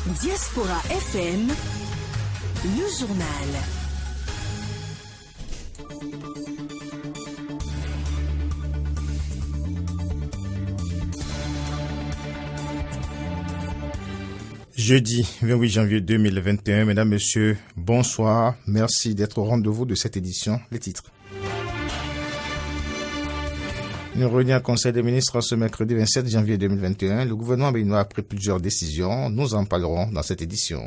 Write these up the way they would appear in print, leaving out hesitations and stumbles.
Diaspora FM, le journal. Jeudi 28 janvier 2021, mesdames, messieurs, bonsoir. Merci d'être au rendez-vous de cette édition. Les titres. Nous réunissons au Conseil des ministres ce mercredi 27 janvier 2021. Le gouvernement béninois a pris plusieurs décisions. Nous en parlerons dans cette édition.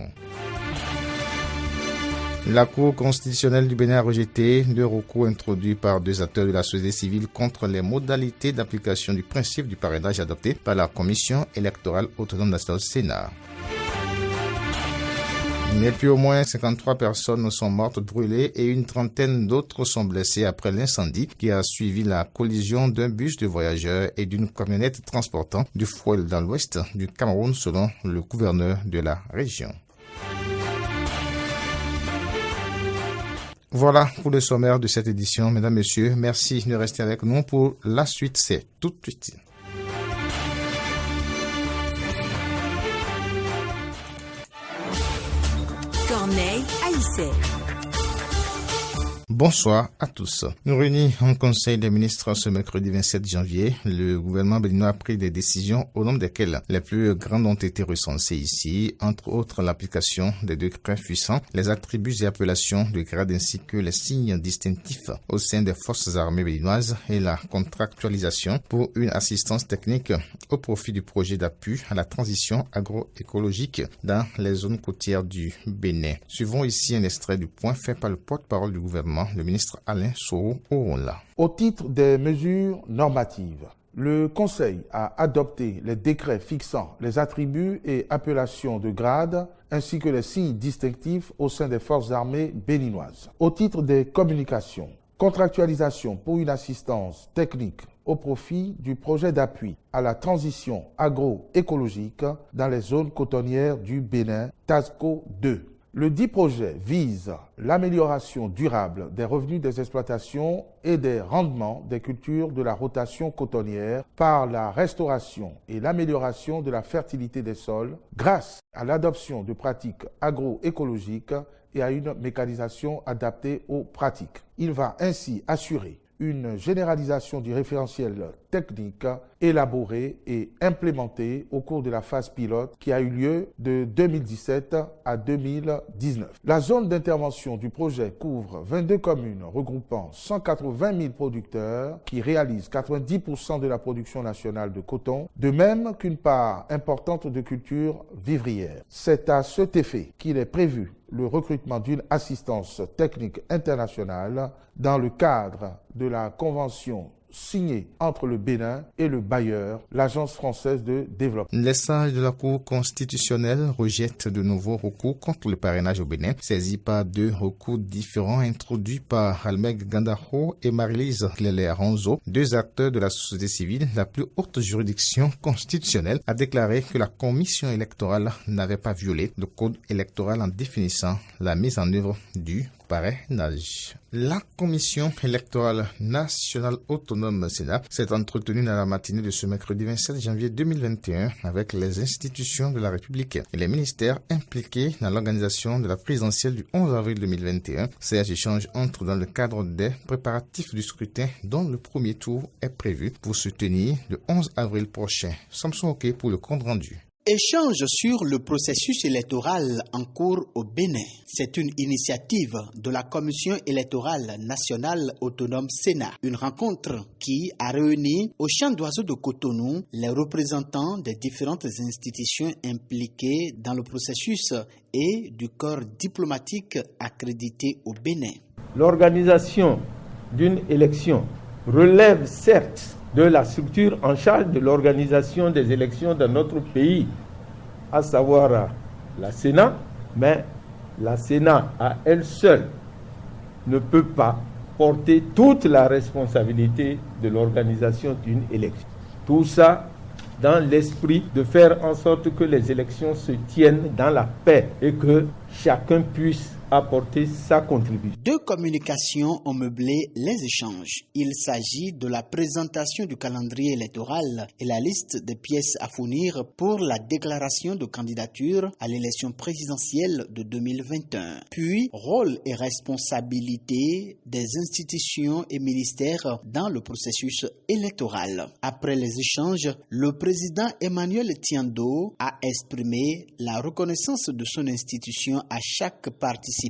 La Cour constitutionnelle du Bénin a rejeté deux recours introduits par deux acteurs de la société civile contre les modalités d'application du principe du parrainage adopté par la Commission électorale autonome nationale Sénat. Mais puis au moins 53 personnes sont mortes brûlées et une trentaine d'autres sont blessées après l'incendie qui a suivi la collision d'un bus de voyageurs et d'une camionnette transportant du fouel dans l'ouest du Cameroun selon le gouverneur de la région. Voilà pour le sommaire de cette édition. Mesdames, Messieurs, merci de rester avec nous pour la suite. C'est tout de suite. Corneille Haïssé. Bonsoir à tous. Nous réunissons en Conseil des ministres ce mercredi 27 janvier. Le gouvernement béninois a pris des décisions au nombre desquelles les plus grandes ont été recensées ici, entre autres l'application des décrets puissants, les attributs et appellations de grade ainsi que les signes distinctifs au sein des forces armées béninoises et la contractualisation pour une assistance technique au profit du projet d'appui à la transition agroécologique dans les zones côtières du Bénin. Suivons ici un extrait du point fait par le porte-parole du gouvernement, le ministre Alain Soro-Ourola. Au titre des mesures normatives, le Conseil a adopté les décrets fixant les attributs et appellations de grade ainsi que les signes distinctifs au sein des forces armées béninoises. Au titre des communications, contractualisation pour une assistance technique au profit du projet d'appui à la transition agroécologique dans les zones cotonnières du Bénin, TASCO 2. Le dit projet vise l'amélioration durable des revenus des exploitations et des rendements des cultures de la rotation cotonnière par la restauration et l'amélioration de la fertilité des sols grâce à l'adoption de pratiques agroécologiques et à une mécanisation adaptée aux pratiques. Il va ainsi assurer une généralisation du référentiel technique élaboré et implémenté au cours de la phase pilote qui a eu lieu de 2017 à 2019. La zone d'intervention du projet couvre 22 communes regroupant 180 000 producteurs qui réalisent 90% de la production nationale de coton, de même qu'une part importante de cultures vivrières. C'est à cet effet qu'il est prévu le recrutement d'une assistance technique internationale dans le cadre de la convention signée entre le Bénin et le bailleur, l'Agence française de développement. Les sages de la Cour constitutionnelle rejettent de nouveaux recours contre le parrainage au Bénin, saisis par deux recours différents introduits par Almeg Gandaro et Marie-Lise Lélé-Aronzo, deux acteurs de la société civile. La plus haute juridiction constitutionnelle a déclaré que la commission électorale n'avait pas violé le code électoral en définissant la mise en œuvre du parrainage. La Commission électorale nationale autonome Sénat s'est entretenue dans la matinée de ce mercredi 27 janvier 2021 avec les institutions de la République et les ministères impliqués dans l'organisation de la présidentielle du 11 avril 2021. Ces échanges entrent dans le cadre des préparatifs du scrutin dont le premier tour est prévu pour se tenir le 11 avril prochain. Samson Oké pour le compte rendu. Échange sur le processus électoral en cours au Bénin. C'est une initiative de la Commission électorale nationale autonome Sénat. Une rencontre qui a réuni au champ d'oiseaux de Cotonou les représentants des différentes institutions impliquées dans le processus et du corps diplomatique accrédité au Bénin. L'organisation d'une élection relève certes de la structure en charge de l'organisation des élections dans notre pays, à savoir la Sénat, mais la Sénat à elle seule ne peut pas porter toute la responsabilité de l'organisation d'une élection. Tout ça dans l'esprit de faire en sorte que les élections se tiennent dans la paix et que chacun puisse apporter sa contribution. 2 communications ont meublé les échanges. Il s'agit de la présentation du calendrier électoral et la liste des pièces à fournir pour la déclaration de candidature à l'élection présidentielle de 2021. Puis, rôle et responsabilité des institutions et ministères dans le processus électoral. Après les échanges, le président Emmanuel Tiando a exprimé la reconnaissance de son institution à chaque participant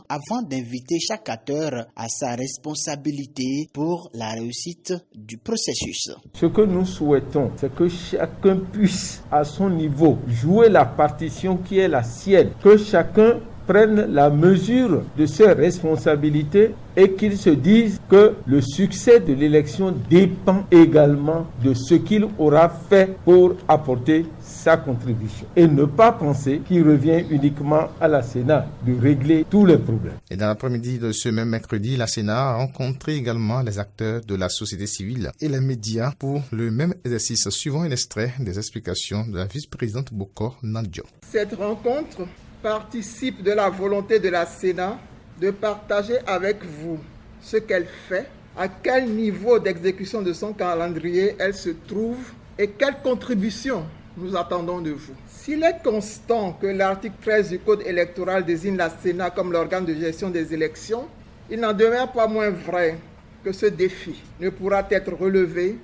avant d'inviter chaque acteur à sa responsabilité pour la réussite du processus. Ce que nous souhaitons, c'est que chacun puisse, à son niveau, jouer la partition qui est la sienne, que chacun prenne la mesure de ses responsabilités et qu'ils se disent que le succès de l'élection dépend également de ce qu'il aura fait pour apporter sa contribution. Et ne pas penser qu'il revient uniquement à la Sénat de régler tous les problèmes. Et dans l'après-midi de ce même mercredi, la Sénat a rencontré également les acteurs de la société civile et les médias pour le même exercice, suivant un extrait des explications de la vice-présidente Bokor Nandjo. Cette rencontre participe de la volonté de la Sénat de partager avec vous ce qu'elle fait, à quel niveau d'exécution de son calendrier elle se trouve et quelles contributions nous attendons de vous. S'il est constant que l'article 13 du Code électoral désigne la Sénat comme l'organe de gestion des élections, il n'en demeure pas moins vrai que ce défi ne pourra être relevé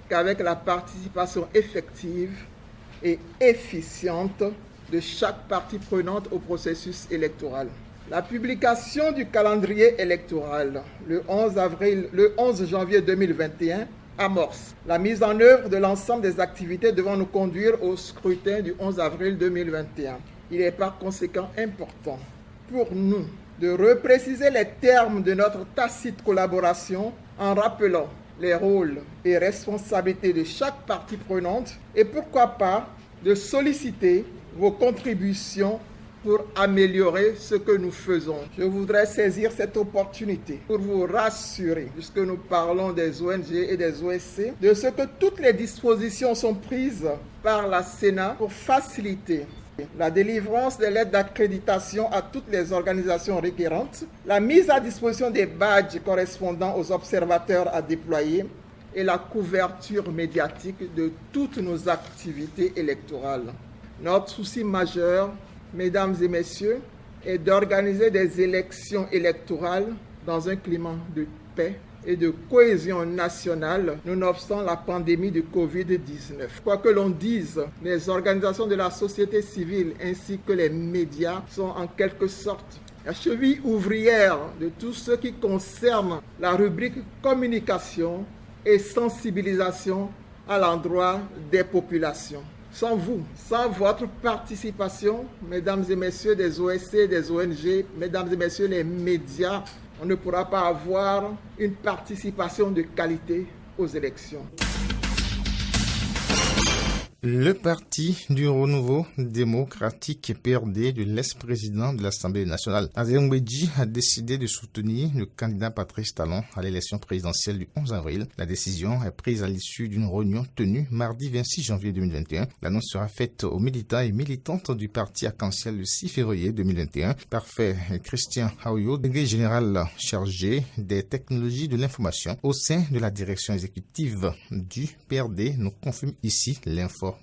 qu'avec la participation effective et efficiente de chaque partie prenante au processus électoral. La publication du calendrier électoral le 11 janvier 2021 amorce la mise en œuvre de l'ensemble des activités devant nous conduire au scrutin du 11 avril 2021. Il est par conséquent important pour nous de repréciser les termes de notre tacite collaboration en rappelant les rôles et responsabilités de chaque partie prenante et pourquoi pas de solliciter vos contributions pour améliorer ce que nous faisons. Je voudrais saisir cette opportunité pour vous rassurer, puisque nous parlons des ONG et des OSC, de ce que toutes les dispositions sont prises par la Sénat pour faciliter la délivrance des lettres d'accréditation à toutes les organisations requérantes, la mise à disposition des badges correspondant aux observateurs à déployer et la couverture médiatique de toutes nos activités électorales. Notre souci majeur, mesdames et messieurs, est d'organiser des élections électorales dans un climat de paix et de cohésion nationale, nonobstant la pandémie de Covid-19. Quoi que l'on dise, les organisations de la société civile ainsi que les médias sont en quelque sorte la cheville ouvrière de tout ce qui concerne la rubrique communication et sensibilisation à l'endroit des populations. Sans vous, sans votre participation, mesdames et messieurs des OSC, des ONG, mesdames et messieurs les médias, on ne pourra pas avoir une participation de qualité aux élections. Le parti du renouveau démocratique PRD de l'ex-président de l'Assemblée nationale, Adrien Mbedji, a décidé de soutenir le candidat Patrice Talon à l'élection présidentielle du 11 avril. La décision est prise à l'issue d'une réunion tenue mardi 26 janvier 2021. L'annonce sera faite aux militants et militantes du parti arc-en-ciel le 6 février 2021. Parfait Christian Aoyo, délégué général chargé des technologies de l'information au sein de la direction exécutive du PRD, nous confirme ici l'information.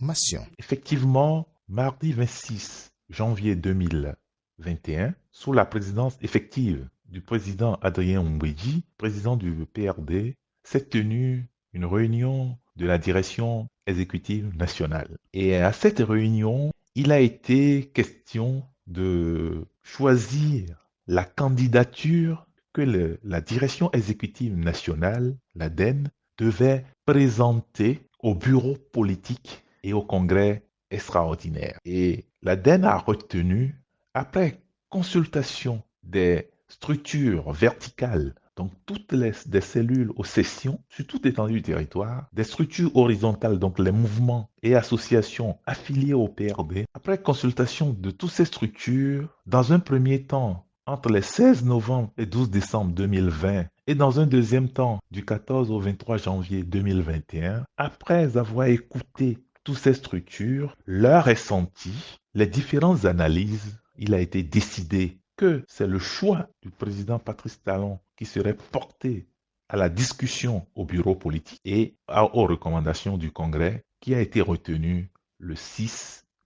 Effectivement, mardi 26 janvier 2021, sous la présidence effective du président Adrien Mbedji, président du PRD, s'est tenue une réunion de la direction exécutive nationale. Et à cette réunion, il a été question de choisir la candidature que la direction exécutive nationale, l'ADEN, devait présenter au bureau politique et au congrès extraordinaire. Et l'ADEN a retenu, après consultation des structures verticales, donc toutes des cellules aux sessions sur toute l'étendue du territoire, des structures horizontales, donc les mouvements et associations affiliées au PRD, après consultation de toutes ces structures, dans un premier temps, entre les 16 novembre et 12 décembre 2020, et dans un deuxième temps, du 14 au 23 janvier 2021, après avoir écouté toutes ces structures, leur ressenti, les différentes analyses, il a été décidé que c'est le choix du président Patrice Talon qui serait porté à la discussion au bureau politique et aux recommandations du Congrès qui a été retenu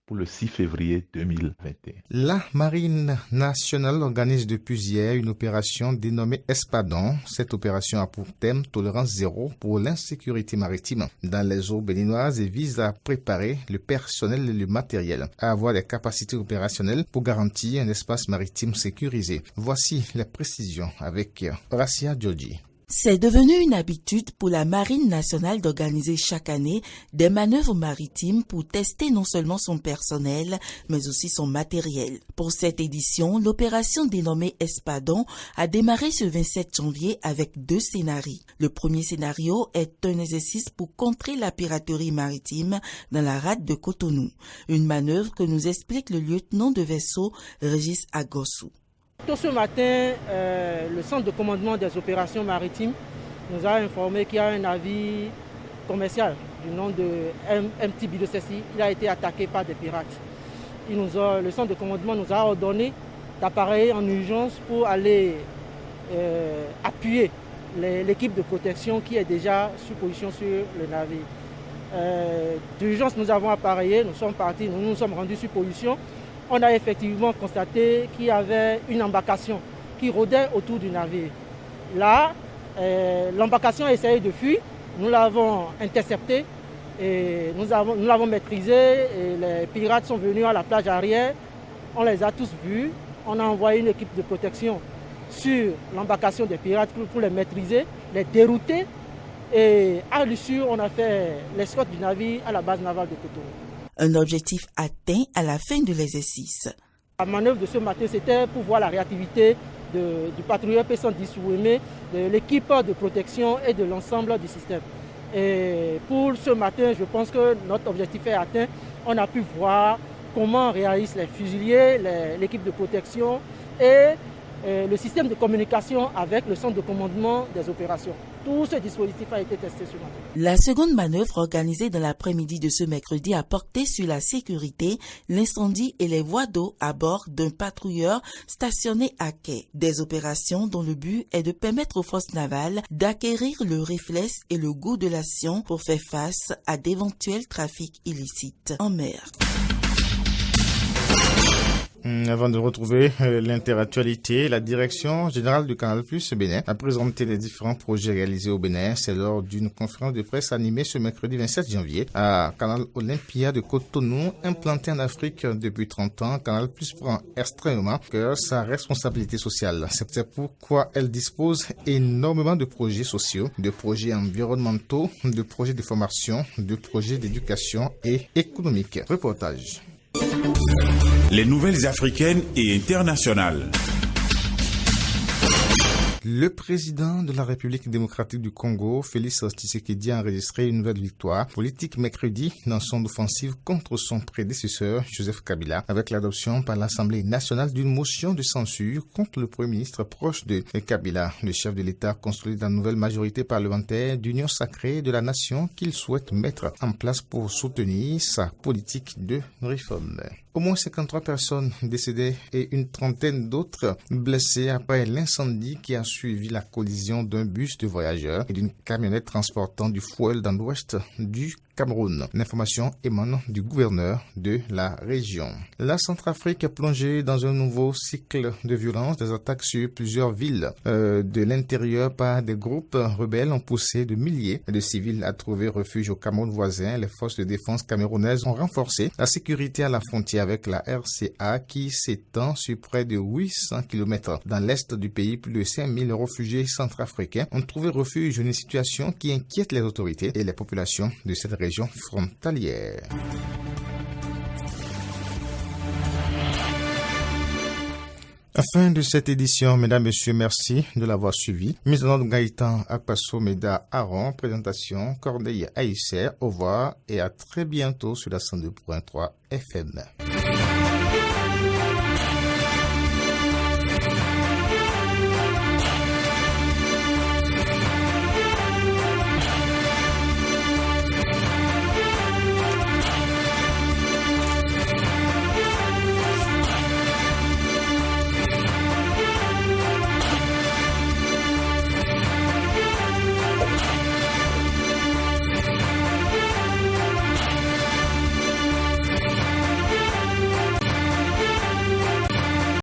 pour le 6 février 2021. La Marine nationale organise depuis hier une opération dénommée Espadon. Cette opération a pour thème tolérance zéro pour l'insécurité maritime dans les eaux béninoises et vise à préparer le personnel et le matériel à avoir des capacités opérationnelles pour garantir un espace maritime sécurisé. Voici les précisions avec Horacia Djodji. C'est devenu une habitude pour la Marine nationale d'organiser chaque année des manœuvres maritimes pour tester non seulement son personnel, mais aussi son matériel. Pour cette édition, l'opération dénommée Espadon a démarré ce 27 janvier avec 2 scénarios. Le premier scénario est un exercice pour contrer la piraterie maritime dans la rade de Cotonou, une manœuvre que nous explique le lieutenant de vaisseau Régis Agossou. Tôt ce matin, le centre de commandement des opérations maritimes nous a informé qu'il y a un navire commercial du nom de MT Bidosessi. Il a été attaqué par des pirates. Le centre de commandement nous a ordonné d'appareiller en urgence pour aller appuyer l'équipe de protection qui est déjà sur position sur le navire. D'urgence, nous avons appareillé, nous sommes partis, nous nous sommes rendus sur position. On a effectivement constaté qu'il y avait une embarcation qui rôdait autour du navire. Là, l'embarcation a essayé de fuir, nous l'avons interceptée et nous l'avons maîtrisée. Et les pirates sont venus à la plage arrière, on les a tous vus, on a envoyé une équipe de protection sur l'embarcation des pirates pour les maîtriser, les dérouter et à l'issue, on a fait l'escorte du navire à la base navale de Cotonou. Un objectif atteint à la fin de l'exercice. La manœuvre de ce matin, c'était pour voir la réactivité du patrouilleur P110 Ouémé, de l'équipe de protection et de l'ensemble du système. Et pour ce matin, je pense que notre objectif est atteint. On a pu voir comment réalisent les fusiliers, l'équipe de protection et le système de communication avec le centre de commandement des opérations. Tout ce dispositif a été testé ce matin. La seconde manœuvre organisée dans l'après-midi de ce mercredi a porté sur la sécurité, l'incendie et les voies d'eau à bord d'un patrouilleur stationné à quai. Des opérations dont le but est de permettre aux forces navales d'acquérir le réflexe et le goût de l'action pour faire face à d'éventuels trafics illicites en mer. Avant de retrouver l'interactualité, la direction générale du Canal+ Bénin a présenté les différents projets réalisés au Bénin. C'est lors d'une conférence de presse animée ce mercredi 27 janvier à Canal Olympia de Cotonou, implanté en Afrique depuis 30 ans. Canal+ prend extrêmement cœur sa responsabilité sociale. C'est pourquoi elle dispose énormément de projets sociaux, de projets environnementaux, de projets de formation, de projets d'éducation et économique. Reportage. Les nouvelles africaines et internationales. Le président de la République démocratique du Congo, Félix Tshisekedi, a enregistré une nouvelle victoire politique mercredi dans son offensive contre son prédécesseur, Joseph Kabila, avec l'adoption par l'Assemblée nationale d'une motion de censure contre le Premier ministre proche de Kabila. Le chef de l'État consolide la nouvelle majorité parlementaire d'union sacrée de la nation qu'il souhaite mettre en place pour soutenir sa politique de réforme. Au moins 53 personnes décédées et une trentaine d'autres blessées après l'incendie qui a suivi la collision d'un bus de voyageurs et d'une camionnette transportant du fouel dans l'ouest du Cameroun. L'information émane du gouverneur de la région. La Centrafrique est plongée dans un nouveau cycle de violence. Des attaques sur plusieurs villes de l'intérieur par des groupes rebelles ont poussé de milliers de civils à trouver refuge au Cameroun voisin. Les forces de défense camerounaises ont renforcé la sécurité à la frontière avec la RCA qui s'étend sur près de 800 km. Dans l'est du pays, plus de 5000 réfugiés centrafricains ont trouvé refuge, une situation qui inquiète les autorités et les populations de cette région frontalière. Fin de cette édition, mesdames, messieurs, merci de l'avoir suivi. Mise en ordre Gaëtan Akpasso Meda Aaron, présentation Corneille Aïsser, au revoir et à très bientôt sur la 102.3 FM.